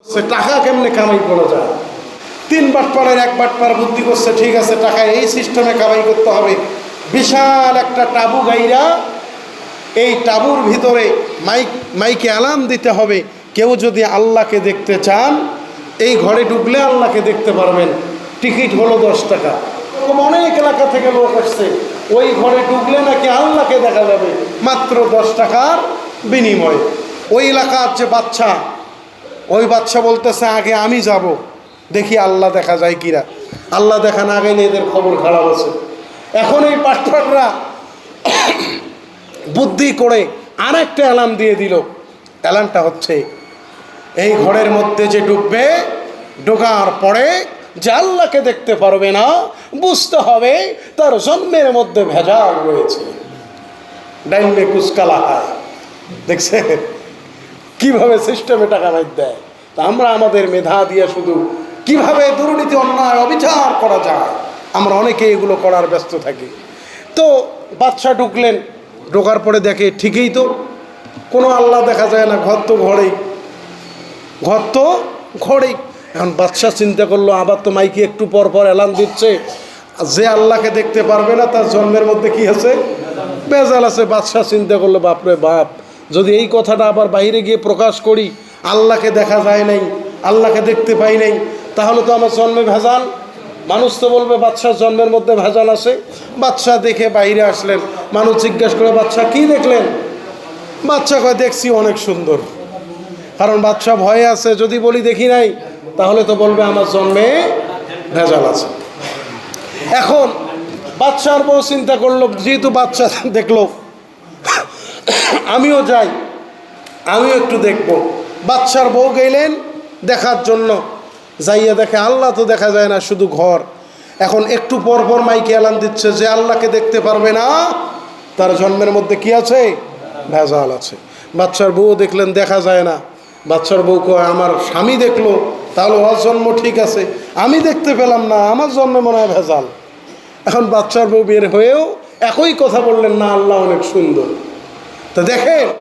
সে টাকা কেমনে কামাই করা যায়। 3 বাটপাড়ের 1 বাটপার বুদ্ধি করছে, ঠিক আছে টাকা এই সিস্টেমে কামাই করতে হবে। বিশাল একটা টাবু গাইরা এই টাবুর ভিতরে মাইকে অ্যালার্ম দিতে হবে, কেউ যদি আল্লাহকে দেখতে চান এই ঘরে ঢুকলে আল্লাহকে দেখতে পারবেন, টিকিট হলো 10 টাকা। এরকম অনেক এলাকা থেকে লোক আসছে, ওই ঘরে ঢুকলে নাকি আল্লাহকে দেখা যাবে মাত্র 10 টাকার বিনিময়ে। ওই এলাকার যে বাচ্চা, ওই বাচ্চা বলতেছে আগে আমি যাব, দেখি আল্লাহ দেখা যায় কিনা। আল্লাহ দেখা না গেলে এদের খবর খারাপ আছে। এখন এই পাটপাটরা বুদ্ধি করে আর একটা অ্যালার্ম দিয়ে দিল। অ্যালার্মটা হচ্ছে এই ঘরের মধ্যে যে ঢুকবে, ঢোকার পরে যে আল্লাহকে দেখতে পারবে না, বুঝতে হবে তার জন্মের মধ্যে ভেজাল রয়েছে। ডাইনে কুচকালা হয়, দেখছে কিভাবে সিস্টেমে টাকা মাইর দেয়। তা আমরা আমাদের মেধা দিয়ে শুধু কিভাবে দুর্নীতি অন্যায় অবিচার করা যায়, আমরা অনেকে এগুলো করার ব্যস্ত থাকি। তো বাদশা ঢুকলেন, ঢোকার পরে দেখে ঠিকই তো কোনো আল্লাহ দেখা যায় না, ঘর তো ঘরেই, ঘর তো ঘরেই। এখন বাদশা চিন্তা করলো আবার তো মাইকে একটু পর পর অ্যালার্ম দিচ্ছে, যে আল্লাহকে দেখতে পারবে না তার জন্মের মধ্যে কি আছে, বেজাল আছে। বাদশা চিন্তা করলো বাপরে বাপ, যদি এই কথাটা আবার বাইরে গিয়ে প্রকাশ করি, আল্লাহকে দেখা যায় নাই, আল্লাহকে দেখতে পাই নাই, তাহলে তো আমার জন্মে ভেজাল, মানুষ তো বলবে বাদশার জন্মের মধ্যে ভেজাল আছে। বাদশা দেখে বাইরে আসলেন, মানুষ জিজ্ঞেস করে বাদশা কি দেখলেন? বাদশা কয় দেখছি অনেক সুন্দর। কারণ বাদশা ভয়ে আছে, যদি বলি দেখি নাই তাহলে তো বলবে আমার জন্মে ভেজাল আছে। এখন বাদশার বউ চিন্তা করলো, যেহেতু বাদশা দেখলো আমিও যাই, আমিও একটু দেখবো। বাদশার বউ গেলেন দেখার জন্য, যাইয়া দেখে আল্লাহ তো দেখা যায় না, শুধু ঘর। এখন একটু পর পর মাইকে অ্যালার্ম দিচ্ছে যে আল্লাহকে দেখতে পারবে না তার জন্মের মধ্যে কি আছে, ভেজাল আছে। বাদশার বউ দেখলেন দেখা যায় না। বাদশার বউ কয় আমার স্বামী দেখলো, তাহলে ওর জন্ম ঠিক আছে, আমি দেখতে পেলাম না, আমার জন্মে মনে হয় ভেজাল। এখন বাদশার বউ বের হয়েও একই কথা বললেন, না আল্লাহ অনেক সুন্দর। তো দেখেন